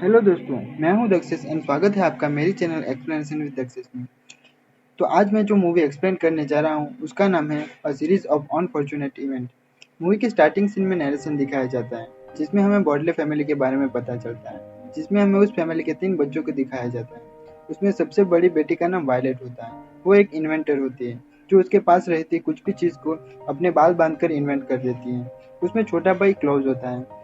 Hello दोस्तों, मैं हूं दक्षिश एंड स्वागत है आपका मेरी चैनल एक्सप्लेनेशन विद दक्षिश में। तो आज मैं जो मूवी एक्सप्लेन करने जा रहा हूं उसका नाम है a series of unfortunate event. Movie के स्टार्टिंग सीन में नरेशन दिखाया जाता है जिसमें हमें बॉडले फैमिली के बारे में पता चलता है, जिसमें हमें उस फैमिली के 3 बच्चों को दिखाया जाता है। उसमें सबसे बड़ी बेटी का नाम वायलेट होता है। वो एक इन्वेंटर होती है जो उसके पास रहती कुछ भी चीज़ को अपने बाल बांधकर इन्वेंट कर देती है। उसमें छोटा भाई क्लॉज होता है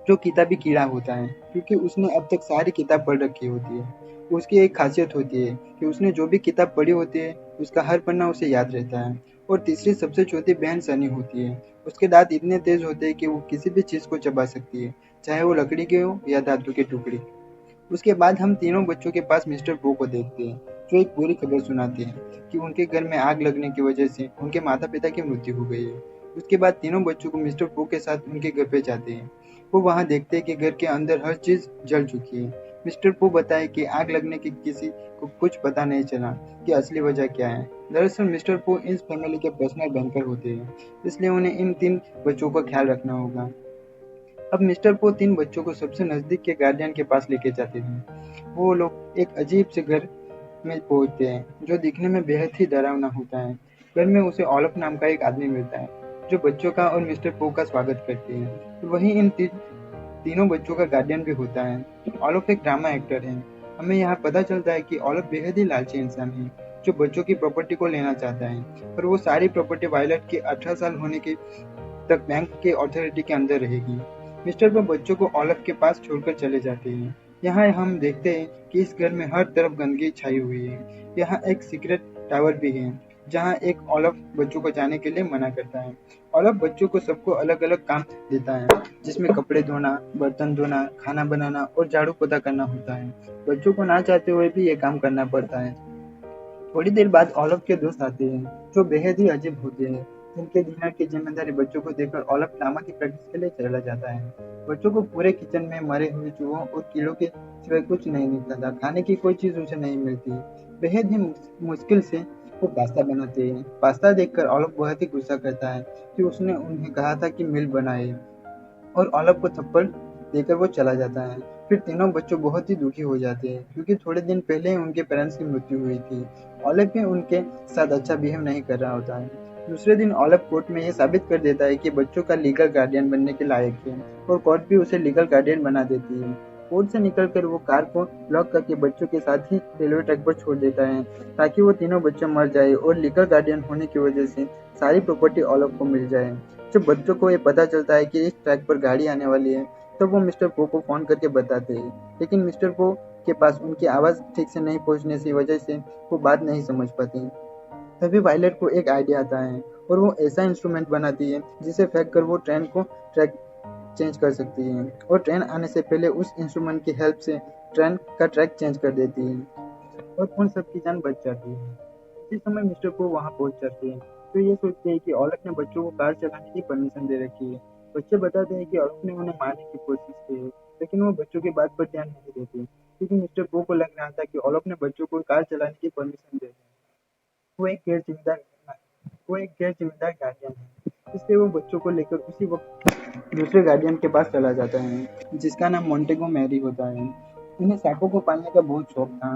जो किताबी कीड़ा होता है क्योंकि उसने अब तक सारी किताब पढ़ रखी होती है। उसकी एक खासियत होती है कि उसने जो भी किताब पढ़ी होती है उसका हर पन्ना उसे याद रहता है। और तीसरी सबसे छोटी बहन सनी होती है। उसके दांत इतने तेज होते हैं कि वो किसी भी चीज़ को चबा सकती है, चाहे वो लकड़ी के हो या धातु के टुकड़े। उसके बाद हम तीनों बच्चों के पास मिस्टर पो को देखते हैं जो एक बुरी खबर सुनाते हैं कि उनके घर में आग लगने की वजह से उनके माता पिता की मृत्यु हो गई है। उसके बाद तीनों बच्चों को मिस्टर पो के साथ उनके घर पे जाते हैं। वो वहाँ देखते हैं कि घर के अंदर हर चीज़ जल चुकी है। मिस्टर पो बताए कि आग लगने की किसी को कुछ पता नहीं चला कि असली वजह क्या है। दरअसल मिस्टर पो इस फैमिली के पर्सनल बैंकर होते हैं, इसलिए उन्हें इन 3 बच्चों का ख्याल रखना होगा। अब मिस्टर पो 3 बच्चों को सबसे नज़दीक के गार्डियन के पास लेके जाते हैं। वो लोग एक अजीब से घर में पहुंचते हैं जो दिखने में बेहद ही डरावना होता है। घर में उसे ओलफ नाम का एक आदमी मिलता है जो बच्चों का और मिस्टर पो का स्वागत करते हैं। तो वहीं इन तीनों बच्चों का गार्डियन भी होता है। ओलफ एक ड्रामा एक्टर है। हमें यहाँ पता चलता है कि ओलफ बेहद ही लालची इंसान है जो बच्चों की प्रॉपर्टी को लेना चाहता है, और वो सारी प्रॉपर्टी वायलट के 18 साल होने के तक बैंक के अथॉरिटी के अंदर रहेगी। मिस्टर वो बच्चों को ओलफ के पास छोड़कर चले जाते हैं। यहाँ हम देखते हैं कि इस घर में हर तरफ गंदगी छाई हुई है। यहाँ एक सीक्रेट टावर भी है जहाँ एक ओलफ बच्चों को जाने के लिए मना करता है। ओलफ बच्चों को सबको अलग अलग काम देता है जिसमें कपड़े धोना, बर्तन धोना, खाना बनाना और झाड़ू पोछा करना होता है। बच्चों को ना चाहते हुए भी ये काम करना पड़ता है। थोड़ी देर बाद ओलफ के दोस्त आते हैं जो बेहद ही अजीब होते हैं, जिनके डिनर की जिम्मेदारी बच्चों को देकर ओलफ ड्रामा की प्रैक्टिस के लिए चला जाता है। बच्चों को पूरे किचन में मरे हुए चूहों और कीड़ों के सिवाय कुछ नहीं मिलता था। खाने की कोई चीज उसे नहीं मिलती। बेहद ही मुश्किल से वो पास्ता बनाते हैं। पास्ता देखकर ओलफ बहुत ही गुस्सा करता है कि उसने उन्हें कहा था कि मिल बनाए, और ओलफ को थप्पड़ देकर वो चला जाता है। फिर तीनों बच्चों बहुत ही दुखी हो जाते हैं क्योंकि थोड़े दिन पहले ही उनके पेरेंट्स की मृत्यु हुई थी। ओलफ भी उनके साथ अच्छा बिहेव नहीं कर रहा होता है। दूसरे दिन ओलफ कोर्ट में ये साबित कर देता है कि बच्चों का लीगल गार्डियन बनने के लायक है, और कोर्ट भी उसे लीगल गार्डियन बना देती है। कोर्ट से निकलकर वो कार को लॉक करके बच्चों के साथ ही रेलवे ट्रैक पर छोड़ देता है ताकि वो तीनों बच्चे मर जाए और लीगल गार्डियन होने की वजह से सारी प्रॉपर्टी ओलफ को मिल जाए। जब बच्चों को ये पता चलता है कि इस ट्रैक पर गाड़ी आने वाली है तब वो मिस्टर पो को फोन करके बताते हैं, लेकिन मिस्टर पो के पास उनकी आवाज़ ठीक से नहीं पहुंचने की वजह से वो बात नहीं समझ पाती। तभी वायलेट को एक आइडिया आता है और वो ऐसा इंस्ट्रूमेंट बनाती है जिसे फेंक कर वो ट्रेन को ट्रैक चेंज कर सकती है, और ट्रेन आने से पहले उस इंस्ट्रूमेंट की हेल्प से ट्रेन का ट्रैक चेंज कर देती है और उन सबकी जान बच जाती है। उसी समय मिस्टर को वहां पहुंच जाते हैं तो ये सोचते हैं कि ओलफ ने बच्चों को कार चलाने की परमिशन दे रखी है। बच्चे बताते हैं कि ओलफ ने उन्हें मारने की कोशिश की है, लेकिन वो बच्चों की बात पर ध्यान नहीं देते क्योंकि मिस्टर पो को लग रहा था कि ओलफ ने बच्चों को कार चलाने की परमिशन दे दी। वो एक गैर जिम्मेदार वो एक गैर जिम्मेदार गार्डियन है, इसलिए वो बच्चों को लेकर उसी वक्त दूसरे गार्डियन के पास चला जाता है जिसका नाम मोंटेगो मैरी होता है। उन्हें सांपों को पालने का बहुत शौक था।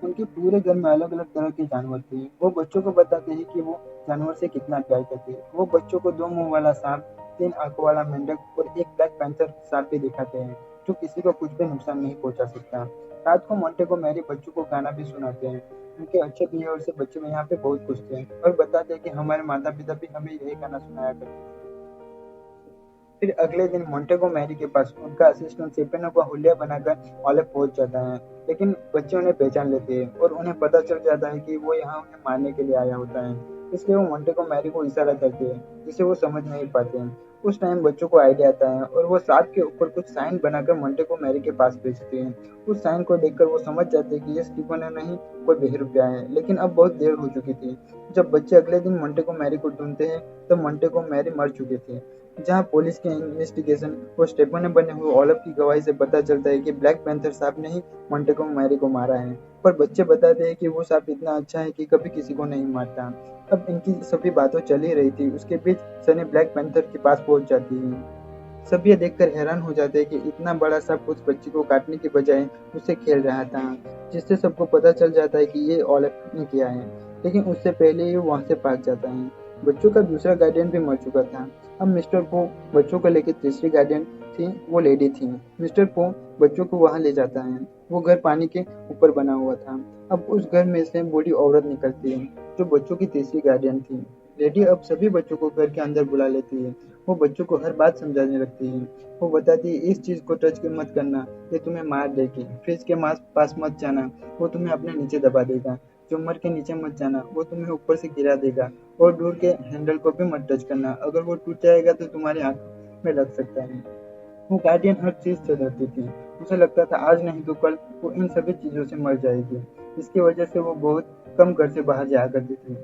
उनके पूरे घर में अलग अलग तरह के जानवर थे। वो बच्चों को बताते हैं कि वो जानवर से कितना प्यार करते हैं। वो बच्चों को 2 मुंह वाला सांप, 3 आंखों वाला मेंढक और एक ब्लैक पैंथर सांप भी दिखाते हैं जो किसी को कुछ भी नुकसान नहीं पहुंचा सकता। रात को मोंटेगो मैरी बच्चों को गाना भी सुनाते हैं। उनके अच्छे बिहेवियर से बच्चे में यहाँ पे बहुत खुश थे और बताते हैं कि हमारे माता पिता भी हमें यही गाना सुनाया करते थे। फिर अगले दिन मोंटेगो मैरी के पास उनका असिस्टेंट सेपेनो को हुलिया बनाकर ओलिव पहुंच जाता है, लेकिन बच्चे उन्हें पहचान लेते हैं और उन्हें पता चल जाता है कि वो यहाँ उन्हें मारने के लिए आया होता है। इसलिए वो मोंटेगो मैरी को इशारा करते हैं जिसे वो समझ नहीं पाते हैं। उस टाइम बच्चों को आइडिया आता है और वो सांप के ऊपर कुछ साइन बनाकर मोंटेगो मैरी के पास भेजते हैं। उस साइन को देखकर वो समझ जाते हैं कि ये स्टीफन नहीं, कोई बहरूपिया है, लेकिन अब बहुत देर हो चुकी थी। जब बच्चे अगले दिन मोंटेगो मैरी को ढूंढते हैं तब मोंटेगो मैरी मर चुके थे। जहां पुलिस के इन्वेस्टिगेशन और स्टेपो ने बने हुए ओलफ की गवाही से पता चलता है कि ब्लैक पैंथर सांप ने ही मोंटेगो मैरी को मारा है, पर बच्चे बताते हैं कि वो सांप इतना अच्छा है कि कभी किसी को नहीं मारता। अब इनकी सभी बातों चल ही रही थी, उसके बीच सनी ब्लैक पैंथर के पास पहुंच जाती है। सब ये देखकर हैरान हो जाते हैं कि इतना बड़ा सांप उस बच्ची को काटने की बजाय उससे खेल रहा था, जिससे सबको पता चल जाता है कि ये ओलिव ने किया है। लेकिन उससे पहले ही वो वहाँ से भाग जाता है। बच्चों का दूसरा गार्डियन भी मर चुका था। अब मिस्टर पो बच्चों को लेकर तीसरी गार्डियन थी, वो लेडी थी। मिस्टर पो बच्चों को वहाँ ले जाता है। वो घर पानी के ऊपर बना हुआ था। अब उस घर में से बूढ़ी औरत निकलती है, जो बच्चों की तीसरी गार्डियन थी। लेडी अब सभी बच्चों को घर के अंदर बुला लेती है। वो बच्चों को हर बात समझाने लगती है। वो बताती है, इस चीज को टच मत करना, ये तुम्हें मार देगी। फ्रिज के पास मत जाना, वो तुम्हें अपने नीचे दबा देगा। चुम्बर के नीचे मत जाना, वो तुम्हें ऊपर से गिरा देगा। और डोर के हैंडल को भी मत टच करना, अगर वो टूट जाएगा तो तुम्हारी आंख में लग सकता है। वो गार्डियन हर चीज से डरती थी। उसे लगता था आज नहीं तो कल वो इन सभी चीजों से मर जाएगी। इसकी वजह से वो बहुत कम घर से बाहर जाया करती थी।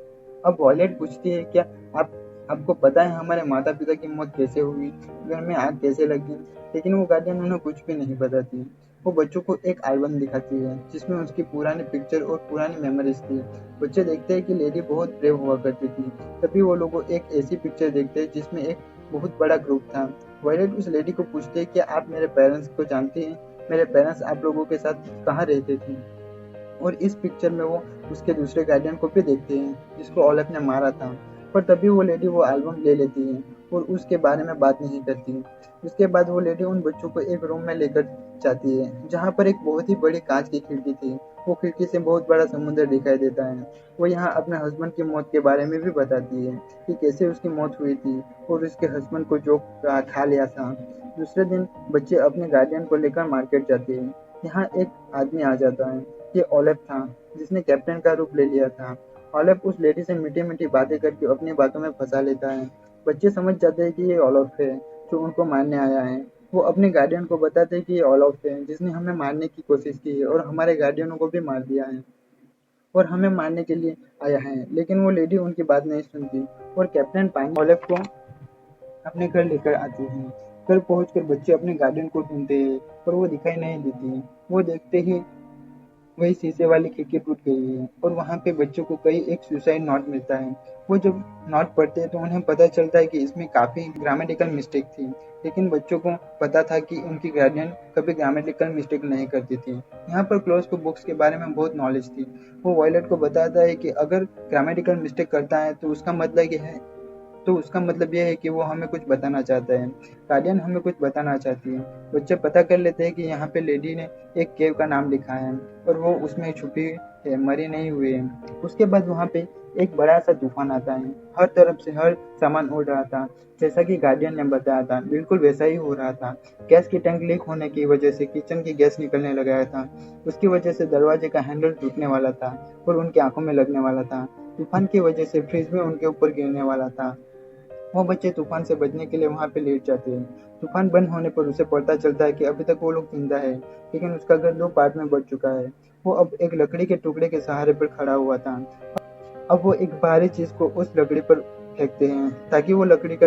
अब वॉयलेट पूछती है, क्या आप आपको पता है हमारे माता पिता की मौत कैसे हुई, घर में आग कैसे लगी? लेकिन वो गार्डियन उन्हें कुछ भी नहीं बताती। वो बच्चों को एक एल्बम दिखाती है, जिसमें उसकी पुरानी पिक्चर और पुरानी मेमोरीज थी। बच्चे देखते हैं कि लेडी बहुत ब्रेव हुआ करती थी। तभी वो लोग एक ऐसी पिक्चर देखते हैं जिसमें एक बहुत बड़ा ग्रुप था। वॉयलेट उस लेडी को पूछते हैं, क्या आप मेरे पेरेंट्स को जानती हैं? मेरे पेरेंट्स आप लोगों के साथ कहाँ रहते थे? और इस पिक्चर में वो उसके दूसरे गार्डियन को भी देखते हैं, जिसको ओलिव ने मारा था। पर तभी वो लेडी वो एल्बम ले लेती है और उसके बारे में बात नहीं करती। उसके बाद वो लेडी उन बच्चों को एक रूम में लेकर जाती है, जहाँ पर एक बहुत ही बड़ी कांच की खिड़की थी। वो खिड़की से बहुत बड़ा समुद्र दिखाई देता है। वो यहाँ अपने हस्बैंड की मौत के बारे में भी बताती है कि कैसे उसकी मौत हुई थी और उसके हस्बैंड को जो खा लिया था। दूसरे दिन बच्चे अपने गार्डियन को लेकर मार्केट जाते हैं। यहाँ एक आदमी आ जाता है। ये ओलिव था, जिसने कैप्टन का रूप ले लिया था। ओलिव उस लेडी से मीठी मीठी बातें करके अपनी बातों में फंसा लेता है। बच्चे समझ जाते हैं कि ये ओलिव है, जो उनको मारने आया है। वो अपने गार्डियन को बताते हैं कि ये ओलिव है, जिसने हमें मारने की कोशिश की है और हमारे गार्डियनों को भी मार दिया है और हमें मारने के लिए आया है। लेकिन वो लेडी उनकी बात नहीं सुनती और कैप्टन पाइन ओलिव को अपने घर लेकर आती है। घर पहुंचकर बच्चे अपने गार्डियन को ढूंढते हैं, पर वो दिखाई नहीं देती। वो देखते ही वही शीशे वाली खिड़की टूट गई है और वहाँ पे बच्चों को कई एक सुसाइड नोट मिलता है। वो जब नोट पढ़ते हैं तो उन्हें पता चलता है कि इसमें काफ़ी ग्रामेटिकल मिस्टेक थी। लेकिन बच्चों को पता था कि उनकी गार्डियन कभी ग्रामेटिकल मिस्टेक नहीं करती थी। यहाँ पर क्लोज को बुक्स के बारे में बहुत नॉलेज थी। वो वॉयलेट को बताता है कि अगर ग्रामेटिकल मिस्टेक करता है तो उसका मतलब यह है कि वो हमें कुछ बताना चाहता है। गार्डियन हमें कुछ बताना चाहती है। बच्चे पता कर लेते हैं कि यहाँ पे लेडी ने एक केव का नाम लिखा है और वो उसमें छुपी है, मरी नहीं हुई है। उसके बाद वहाँ पे एक बड़ा सा तूफान आता है। हर तरफ से हर सामान उड़ रहा था, जैसा कि गार्डियन ने बताया था, बिल्कुल वैसा ही हो रहा था। गैस की टैंक लीक होने की वजह से किचन की गैस निकलने लगा था। उसकी वजह से दरवाजे का हैंडल टूटने वाला था और उनकी आंखों में लगने वाला था। तूफान की वजह से फ्रिज भी उनके ऊपर गिरने वाला था। वो बच्चे तूफान से बचने के लिए वहाँ पे लेट जाते हैं। तूफान बंद होने पर उसे पता चलता है कि अभी तक वो लोग जिंदा है, लेकिन उसका घर 2 पार्ट में बच चुका है। वो अब एक लकड़ी के टुकड़े के सहारे पर खड़ा हुआ था। अब वो एक भारी चीज को उस लकड़ी पर फेंकते हैं, ताकि वो लकड़ी का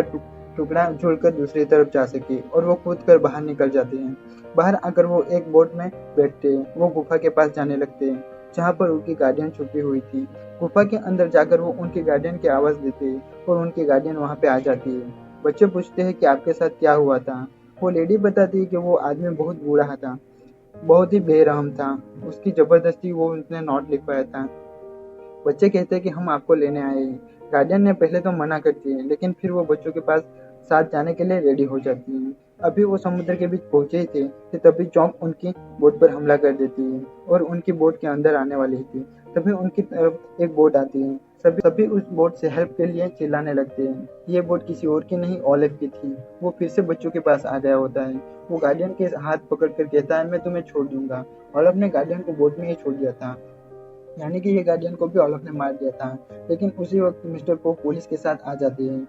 टुकड़ा जुड़कर दूसरी तरफ जा सके और वो कूद कर बाहर निकल जाते हैं। बाहर आकर वो एक बोट में बैठते हैं। वो गुफा के पास जाने लगते हैं, जहाँ पर उनकी गार्डियन छुपी हुई थी। गुफा के अंदर जाकर वो उनके गार्डियन की आवाज देते हैं और उनकी गार्डियन वहाँ पे आ जाती है। बच्चे पूछते हैं कि आपके साथ क्या हुआ था। वो लेडी बताती है कि वो आदमी बहुत बूढ़ा था, बहुत ही बेरहम था। उसकी जबरदस्ती वो उसने नोट लिखवाया था। बच्चे कहते हैं कि हम आपको लेने आए हैं। गार्डियन ने पहले तो मना करती है, लेकिन फिर वो बच्चों के पास साथ जाने के लिए रेडी हो जाती है। अभी वो समुद्र के बीच पहुंचे ही थे कि तभी चौंक उनकी बोट पर हमला कर देती है और उनकी बोट के अंदर आने वाली थी। तभी उनकी तरफ एक बोट आती है। सभी उस बोट से हेल्प के लिए चिल्लाने लगते हैं। ये बोट किसी और की नहीं, ओलिव की थी। वो फिर से बच्चों के पास आ गया होता है। वो गार्डियन के हाथ पकड़कर कहता है, मैं तुम्हें छोड़ दूंगा। ओलिव ने गार्डियन को बोट में ही छोड़ दिया था, यानी कि ये गार्डियन को भी ओलिव ने मार दिया था। लेकिन उसी वक्त मिस्टर पोप पुलिस के साथ आ जाते हैं।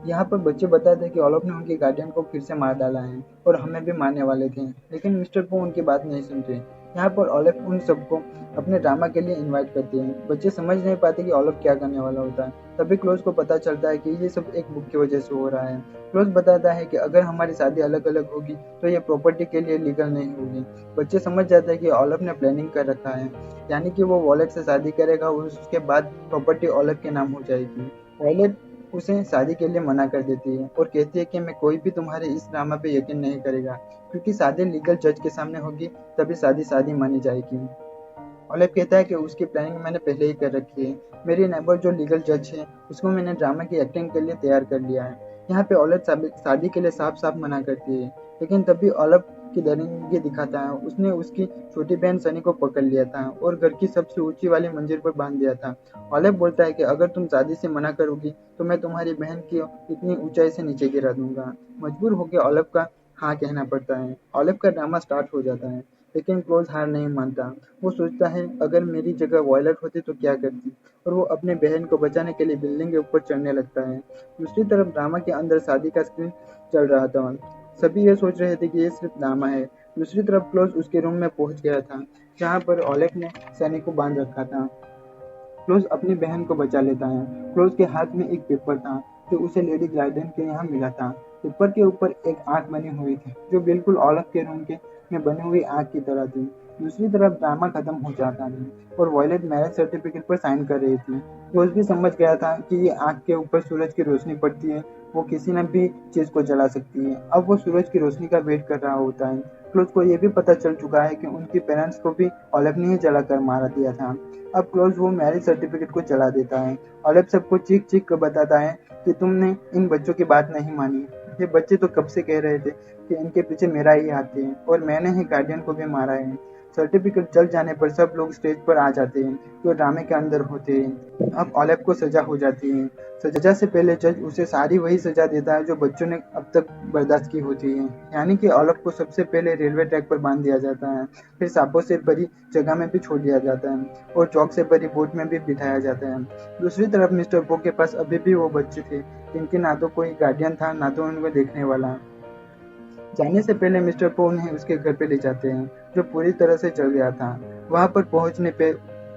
यहाँ पर बच्चे बताते हैं कि ओलिव ने उनके गार्डियन को फिर से मार डाला है और हमें भी मारने वाले थे, लेकिन मिस्टर पो उनकी बात नहीं सुनते। यहाँ पर ओलिव उन सबको अपने ड्रामा के लिए इनवाइट करते हैं। बच्चे समझ नहीं पाते कि ओलिव क्या करने वाला होता है। तभी क्लोज को पता चलता है कि ये सब एक बुक की वजह से हो रहा है। क्लोज बताता है कि अगर हमारी शादी अलग अलग होगी तो ये प्रॉपर्टी के लिए लीगल नहीं होगी। बच्चे समझ जाते हैं कि ओलिव ने प्लानिंग कर रखा है, यानी कि वो वॉलेट से शादी करेगा और उसके बाद प्रॉपर्टी ओलिव के नाम हो जाएगी। वॉलेट उसे शादी के लिए मना कर देती है और कहती है कि मैं कोई भी तुम्हारे इस ड्रामा पे यकीन नहीं करेगा, क्योंकि शादी लीगल जज के सामने होगी तभी शादी मानी जाएगी। ओलेफ कहता है कि उसकी प्लानिंग मैंने पहले ही कर रखी है। मेरी नेबर जो लीगल जज है उसको मैंने ड्रामा की एक्टिंग के लिए तैयार कर लिया है। यहाँ पे ओलेफ शादी के लिए साफ साफ मना करती है, लेकिन तब भी ओलेफ की दरिंदगी दिखाता है। उसने उसकी छोटी बहन सनी को पकड़ लिया था और घर की सबसे ऊंची वाली मंजिल पर बांध दिया था। ओलेफ बोलता है कि अगर तुम शादी से मना करोगी तो मैं तुम्हारी बहन की इतनी ऊंचाई से नीचे गिरा दूंगा। मजबूर होकर ओलेफ का हाँ कहना पड़ता है। ओलेफ का ड्रामा स्टार्ट हो जाता है, लेकिन क्लोज हार नहीं मानता। वो सोचता है अगर मेरी जगह वॉयलेट होती तो क्या करती, और वो अपने बहन को बचाने के लिए बिल्डिंग के ऊपर चढ़ने लगता है। दूसरी तरफ ड्रामा के अंदर शादी का स्क्रीन चल रहा था। सभी ये सोच रहे थे कि ये सिर्फ ड्रामा है। दूसरी तरफ क्लोज उसके रूम में पहुंच गया था, जहाँ पर ओलेफ ने सनी को बांध रखा था। क्लोज अपनी बहन को बचा लेता है। क्लोज के हाथ में एक पेपर था जो उसे लेडी ग्लाइडन के यहाँ मिला था। पेपर के ऊपर एक आंख बनी हुई थी जो बिल्कुल ओलेफ के रूम के में बनी हुई आंख की तरह थी। दूसरी तरफ ड्रामा खत्म हो जाता है और वॉयलेट मैरिज सर्टिफिकेट पर साइन कर रही थी। क्लोज भी समझ गया था कि ये आंख के ऊपर सूरज की रोशनी पड़ती है, वो किसी न भी चीज को जला सकती है। अब वो सूरज की रोशनी का वेट कर रहा होता है। क्लोज को ये भी पता चल चुका है कि उनके पेरेंट्स को भी ओलेफ ने ही जलाकर मारा दिया था। अब क्लोज वो मैरिज सर्टिफिकेट को जला देता है। ओलेफ सबको चीख चीख कर बताता है कि तुमने इन बच्चों की बात नहीं मानी। ये बच्चे तो कब से कह रहे थे कि इनके पीछे मेरा ही हाथ है और मैंने ही गार्डियन को भी मारा है। सर्टिफिकेट जल जाने पर सब लोग स्टेज पर आ जाते हैं जो ड्रामे के अंदर होते हैं। अब ओलेफ को सजा हो जाती है। सजा से पहले जज उसे सारी वही सजा देता है जो बच्चों ने अब तक बर्दाश्त की होती है, यानी कि ओलेफ को सबसे पहले रेलवे ट्रैक पर बांध दिया जाता है, फिर सांपों से भरी जगह में भी छोड़ दिया जाता है और चौक से भरी बोट में भी बिठाया जाता है। दूसरी तरफ मिस्टर पो के पास अभी भी वो बच्चे थे जिनके ना तो कोई गार्डियन था ना तो उनको देखने वाला। जाने से पहले मिस्टर पो उन्हें उसके घर पे ले जाते हैं जो पूरी तरह से जल गया था। वहां पर पहुंचने पे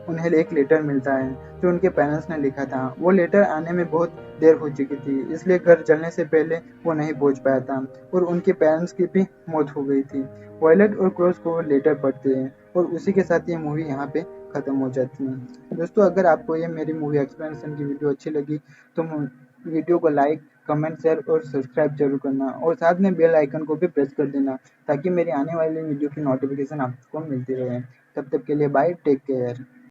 उन्हें एक लेटर मिलता है जो उनके पेरेंट्स ने लिखा था। वो लेटर आने में बहुत देर हो चुकी थी, इसलिए घर जलने से पहले वो नहीं पहुंच पाया था और उनके पेरेंट्स की भी मौत हो गई थी। वॉयलेट और क्रोस को लेटर पढ़ते हैं और उसी के साथ ये मूवी यहाँ पे खत्म हो जाती है। दोस्तों, अगर आपको ये मेरी मूवी एक्सप्लेनेशन की वीडियो अच्छी लगी तो वीडियो को लाइक, कमेंट, शेयर और सब्सक्राइब जरूर करना और साथ में बेल आइकन को भी प्रेस कर देना ताकि मेरी आने वाली वीडियो की नोटिफिकेशन आपको मिलती रहे। तब तक के लिए बाय, टेक केयर।